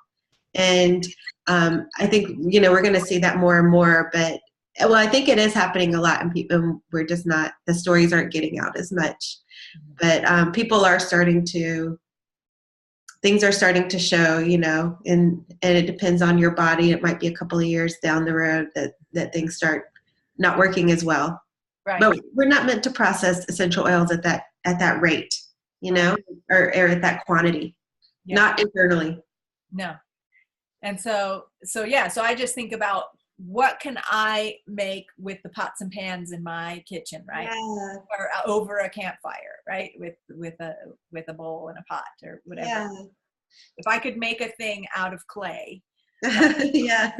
And I think, you know, we're going to see that more and more. But well, I think it is happening a lot, and people, we're just not, the stories aren't getting out as much. But people are starting to, things are starting to show, you know, and it depends on your body. It might be a couple of years down the road that things start not working as well. Right. But we're not meant to process essential oils at that rate, you know, or at that quantity, not internally. No. And so I just think about what can I make with the pots and pans in my kitchen, right? Yeah. Or over a campfire, right? With a bowl and a pot or whatever. Yeah. If I could make a thing out of clay, Yeah.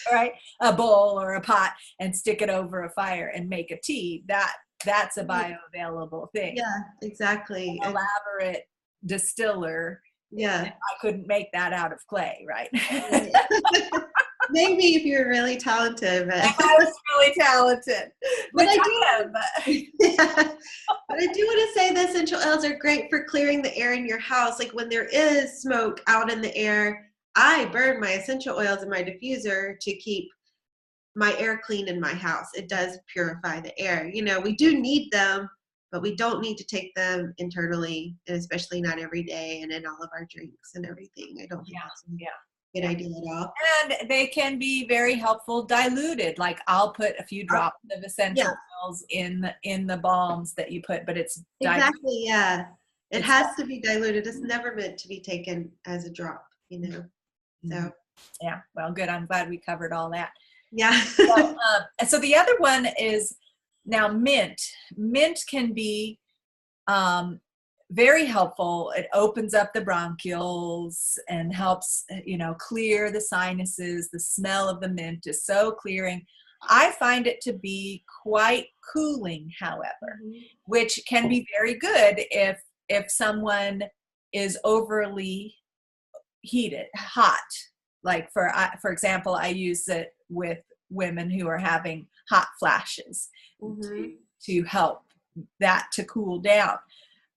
right? A bowl or a pot and stick it over a fire and make a tea, that's a bioavailable thing. Yeah, exactly. An elaborate distiller. Yeah. I couldn't make that out of clay, right? Maybe if you're really talented. But if I was really talented. But I do want to say the essential oils are great for clearing the air in your house. Like when there is smoke out in the air, I burn my essential oils in my diffuser to keep my air clean in my house. It does purify the air. You know, we do need them, but we don't need to take them internally, and especially not every day and in all of our drinks and everything. I don't think that's a good idea at all. And they can be very helpful diluted. Like I'll put a few drops of essential oils in the balms that you put, but it's exactly, yeah. It has to be diluted. It's never meant to be taken as a drop, you know. So yeah, well, good. I'm glad we covered all that. Yeah. So the other one is now mint. Mint can be very helpful. It opens up the bronchioles and helps, you know, clear the sinuses. The smell of the mint is so clearing. I find it to be quite cooling, however, which can be very good if someone is overly hot. Like for example, I use it with women who are having hot flashes to help that to cool down.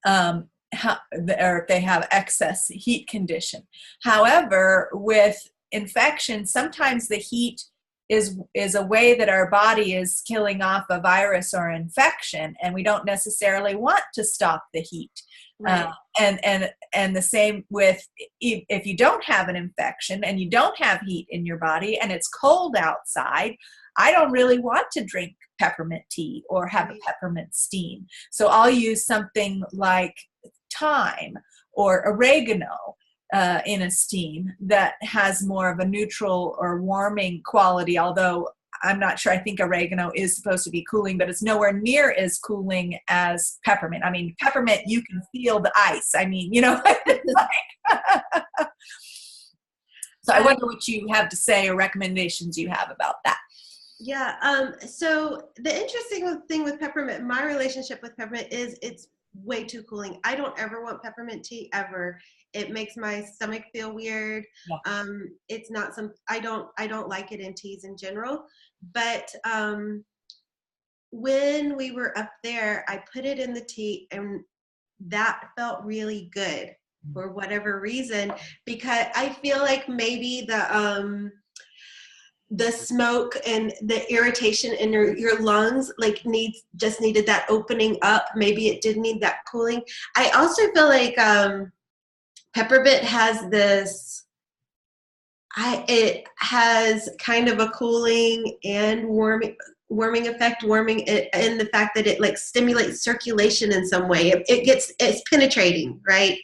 Or if they have excess heat condition. However, with infection, sometimes the heat is a way that our body is killing off a virus or infection, and we don't necessarily want to stop the heat. Right. And the same with if you don't have an infection and you don't have heat in your body and it's cold outside, I don't really want to drink peppermint tea or have a peppermint steam. So I'll use something like thyme or oregano in a steam that has more of a neutral or warming quality, although I'm not sure. I think oregano is supposed to be cooling, but it's nowhere near as cooling as peppermint. I mean, peppermint, you can feel the ice. I mean, you know, so I wonder what you have to say or recommendations you have about that. Yeah. So the interesting thing with peppermint, my relationship with peppermint is it's way too cooling. I don't ever want peppermint tea ever. It makes my stomach feel weird. Yeah. It's not I don't like it in teas in general. But when we were up there, I put it in the tea, and that felt really good for whatever reason, because I feel like maybe the smoke and the irritation in your lungs like needed that opening up. Maybe it did need that cooling. I also feel like peppermint has it has kind of a cooling and warming effect, warming it, and the fact that it like stimulates circulation in some way. It's penetrating, right?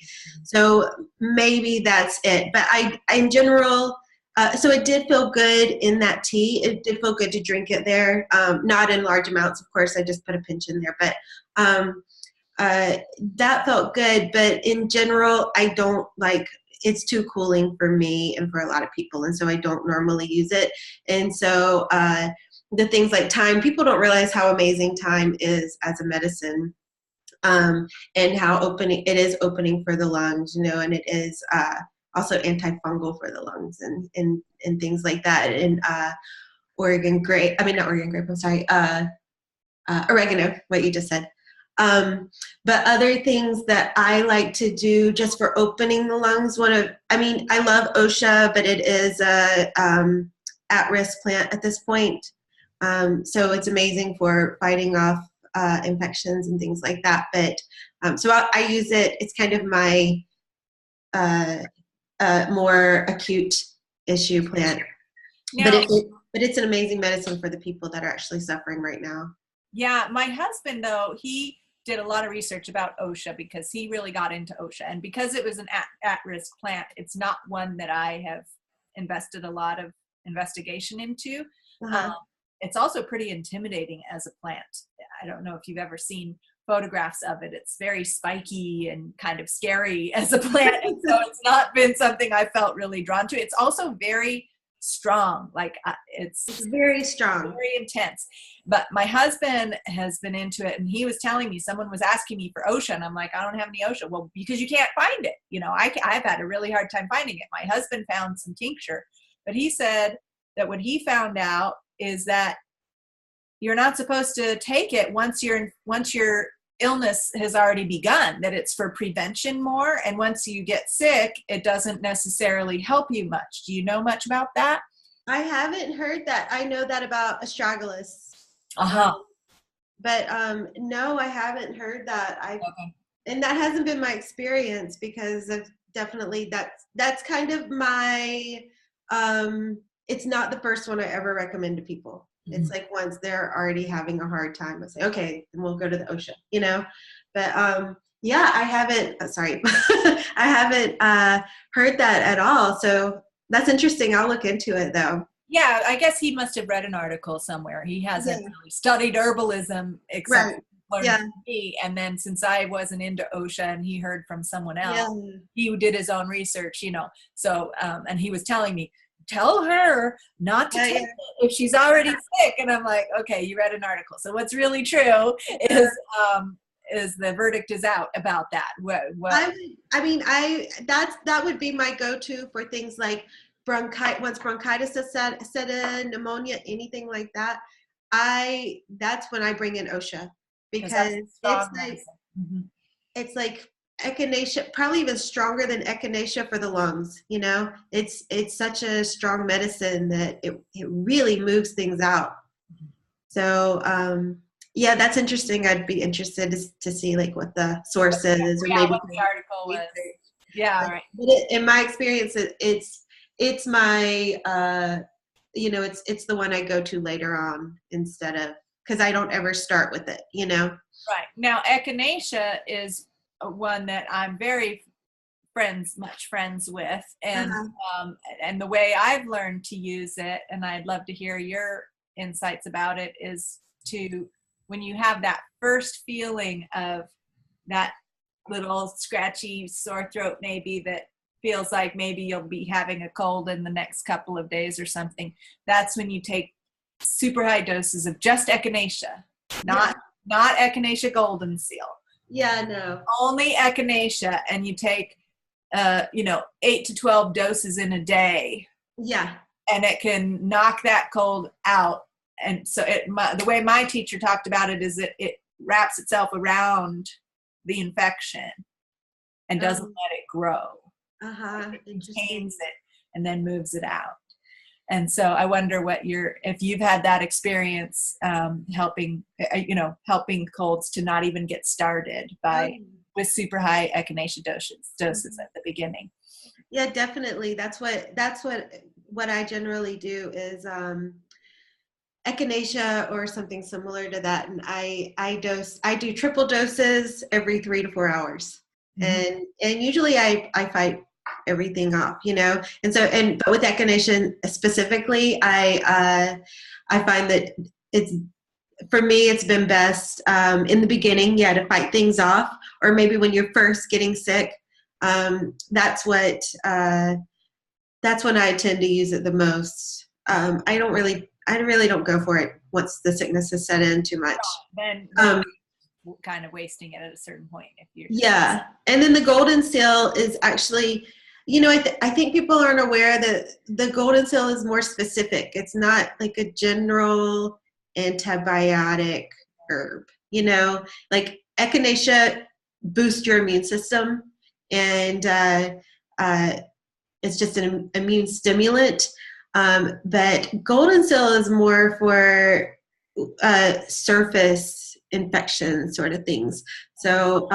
So maybe that's it. But I in general, so it did feel good in that tea. It did feel good to drink it there. Not in large amounts, of course. I just put a pinch in there, but that felt good. But in general, I don't like. It's too cooling for me and for a lot of people, and so I don't normally use it. And so the things like thyme, people don't realize how amazing thyme is as a medicine, and how opening it is opening for the lungs, and it is also antifungal for the lungs and things like that. And not Oregon grape, I'm sorry, oregano, what you just said. But other things that I like to do just for opening the lungs, I love OSHA, but it is a at-risk plant at this point. So it's amazing for fighting off infections and things like that. But so I use it. It's kind of my more acute issue plant. Now, but it's an amazing medicine for the people that are actually suffering right now. Yeah, my husband, though, he did a lot of research about OSHA because he really got into OSHA. And because it was an at-risk plant, it's not one that I have invested a lot of investigation into. Uh-huh. It's also pretty intimidating as a plant. I don't know if you've ever seen photographs of it. It's very spiky and kind of scary as a plant. And so it's not been something I felt really drawn to. It's also very strong. Like it's very strong, very intense. But my husband has been into it, and he was telling me, someone was asking me for OSHA, and I'm like, I don't have any OSHA. Well, because you can't find it. I've had a really hard time finding it. My husband found some tincture, but he said that what he found out is that you're not supposed to take it once your illness has already begun, that it's for prevention more. And once you get sick, it doesn't necessarily help you much. Do you know much about that? I haven't heard that. I know that about astragalus. But no, I haven't heard that. And that hasn't been my experience, because of definitely that's kind of my it's not the first one I ever recommend to people. Mm-hmm. It's like once they're already having a hard time, I say, okay, then we'll go to the OSHA, But yeah, I haven't sorry. I haven't heard that at all. So that's interesting. I'll look into it though. Yeah, I guess he must have read an article somewhere. He hasn't really studied herbalism except for me. And then since I wasn't into OSHA and he heard from someone else, he did his own research, So, and he was telling me, tell her not to take it if she's already sick. And I'm like, okay, you read an article. So what's really true is the verdict is out about that. That would be my go-to for things like once bronchitis has set in, pneumonia, anything like that. That's when I bring in OSHA, because it's like echinacea, probably even stronger than echinacea for the lungs. It's such a strong medicine that it really moves things out. So yeah, that's interesting. I'd be interested to see like what the source is, or maybe what the article was. Yeah, right. But in my experience, it's my it's the one I go to later on, instead of, because I don't ever start with it. Right. Now, echinacea is one that I'm very much friends with, and and the way I've learned to use it, and I'd love to hear your insights about it, is to, when you have that first feeling of that little scratchy sore throat, maybe that feels like maybe you'll be having a cold in the next couple of days or something, that's when you take super high doses of just echinacea, not echinacea golden seal. Yeah, no. Only echinacea, and you take 8 to 12 doses in a day, Yeah. and it can knock that cold out. And so the way my teacher talked about it is it wraps itself around the infection and doesn't let it grow. It Interesting. contains it and then moves it out. And so I wonder if you've had that experience, helping colds to not even get started with super high echinacea doses at the beginning. Yeah, definitely. That's what I generally do is echinacea or something similar to that, and I do triple doses every 3 to 4 hours, and usually I fight everything off, and so but with echinacea specifically, I find that for me it's been best in the beginning, to fight things off, or maybe when you're first getting sick. That's when I tend to use it the most. I really don't go for it once the sickness has set in too much. Then kind of wasting it at a certain point if you're and then the golden seal is actually, I think people aren't aware that the golden seal is more specific. It's not like a general antibiotic herb. Like echinacea boosts your immune system, and it's just an immune stimulant. But golden seal is more for surface infection sort of things. So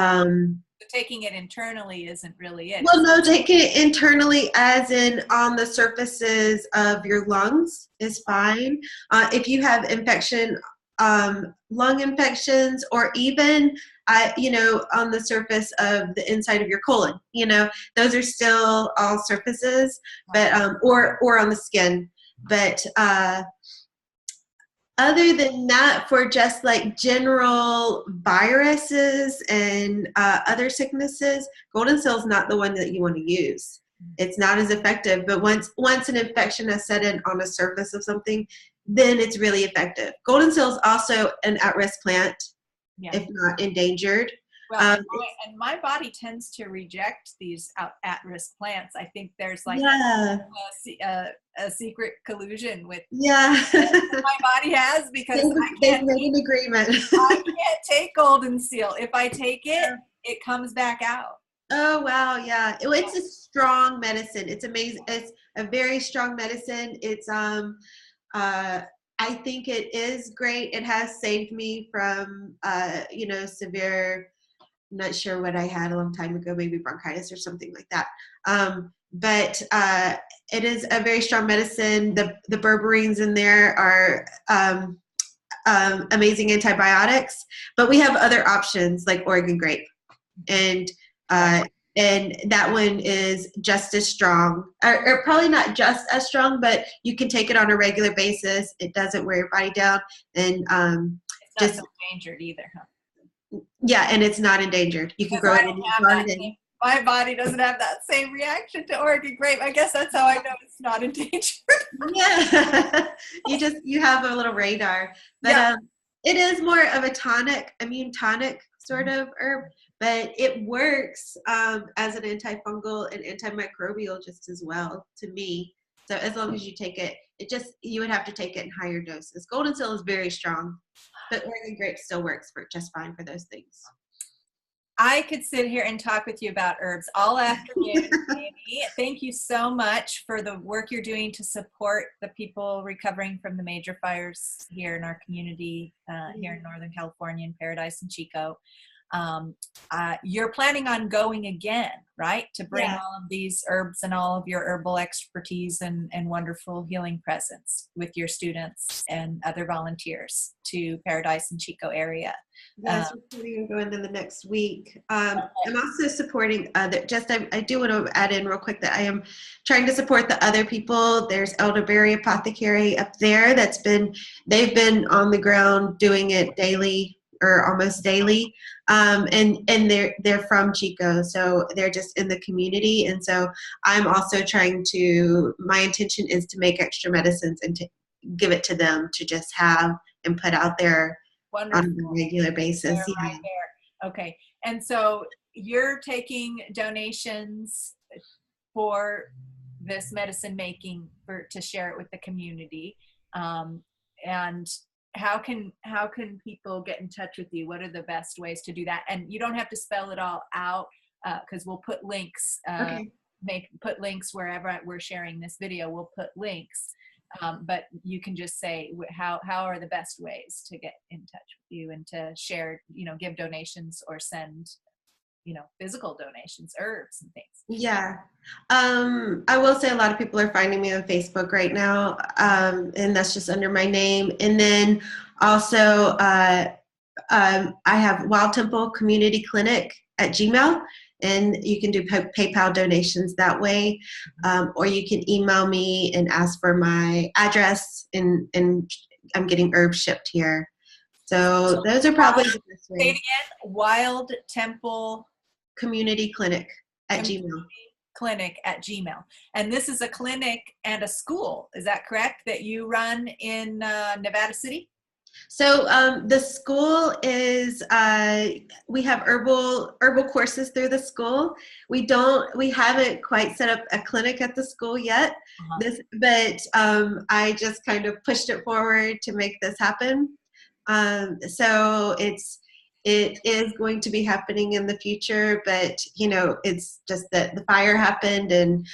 taking it internally isn't really it. Well, no, taking it internally as in on the surfaces of your lungs is fine. If you have infection, lung infections, or even on the surface of the inside of your colon, those are still all surfaces, but or on the skin. But other than that, for just like general viruses and other sicknesses, golden seal is not the one that you want to use. It's not as effective, but once an infection has set in on the surface of something, then it's really effective. Golden seal is also an at-risk plant, if not endangered. Well, and my body tends to reject these at-risk plants. I think there's like a secret collusion with my body has, because they've made an agreement. I can't take golden seal. If I take it, it comes back out. Oh, wow. Yeah. It's a strong medicine. It's amazing. It's a very strong medicine. It's, I think it is great. It has saved me from, severe, I'm not sure what I had a long time ago, maybe bronchitis or something like that. But it is a very strong medicine. The berberines in there are amazing antibiotics, but we have other options like Oregon grape, and that one is just as strong, or probably not just as strong, but you can take it on a regular basis. It doesn't wear your body down, and it's not so endangered either, huh? Yeah, and it's not endangered. You can grow it in your garden. My body doesn't have that same reaction to Oregon grape. I guess that's how I know it's not endangered. Yeah, you have a little radar, but it is more of a tonic, immune tonic sort of herb, but it works as an antifungal and antimicrobial just as well to me. So as long as you take it, you would have to take it in higher doses. Golden seal is very strong, but Oregon grape still works just fine for those things. I could sit here and talk with you about herbs all afternoon, Amy. Thank you so much for the work you're doing to support the people recovering from the major fires here in our community, here in Northern California, in Paradise and Chico. You're planning on going again, right? To bring all of these herbs and all of your herbal expertise and wonderful healing presence with your students and other volunteers to Paradise and Chico area. Yes, we're planning on going in the next week. I'm also supporting I do want to add in real quick that I am trying to support the other people. There's Elderberry Apothecary up there they've been on the ground doing it daily or almost daily. And they're from Chico, so they're just in the community. And so I'm also my intention is to make extra medicines and to give it to them to just have and put out there. Wonderful. On a regular basis. Right there. Okay. And so you're taking donations for this medicine making to share it with the community. And how can people get in touch with you? What are the best ways to do that? And you don't have to spell it all out, because we'll put links. Okay. Put links wherever we're sharing this video. We'll put links, but you can just say how are the best ways to get in touch with you and to share, give donations or send, physical donations, herbs and things. Yeah. I will say a lot of people are finding me on Facebook right now, and that's just under my name. And then also, I have Wild Temple Community Clinic at Gmail, and you can do PayPal donations that way, or you can email me and ask for my address, and I'm getting herbs shipped here. So those are probably the best Say it ways. again. Wild Temple Community Clinic at Gmail. Clinic at Gmail. And this is a clinic and a school, is that correct, that you run in Nevada City? So the school is, we have herbal courses through the school. We haven't quite set up a clinic at the school yet. But I just kind of pushed it forward to make this happen. So it is going to be happening in the future, but it's just that the fire happened, and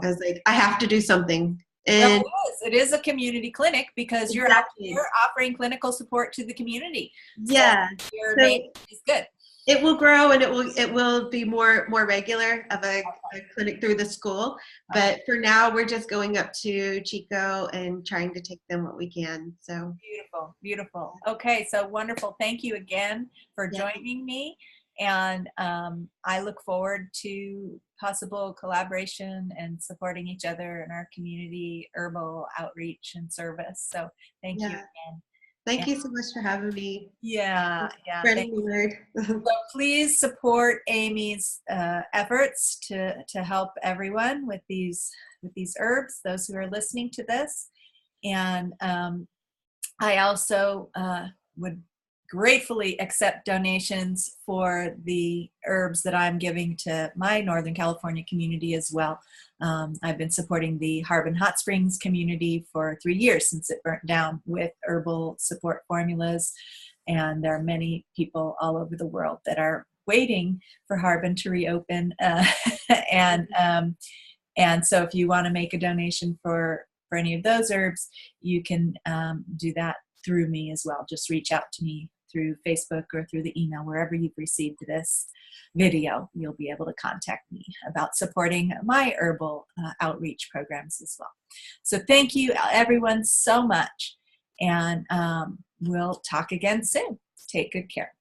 I was like, I have to do something. And it is a community clinic, because you're offering clinical support to the community. Yeah, so your name is good. It will grow, and it will be more regular of a clinic through the school. But for now, we're just going up to Chico and trying to take them what we can. So beautiful. Okay, so wonderful. Thank you again for joining me, and I look forward to possible collaboration and supporting each other in our community herbal outreach and service. So thank you again. Thank you so much for having me. Spreading the word. So please support Amy's efforts to help everyone with these herbs, those who are listening to this. And I also would gratefully accept donations for the herbs that I'm giving to my Northern California community as well. I've been supporting the Harbin Hot Springs community for 3 years since it burnt down with herbal support formulas. And there are many people all over the world that are waiting for Harbin to reopen. And so if you want to make a donation for any of those herbs, you can do that through me as well. Just reach out to me through Facebook or through the email, wherever you've received this video. You'll be able to contact me about supporting my herbal outreach programs as well. So thank you everyone so much, and we'll talk again soon. Take good care.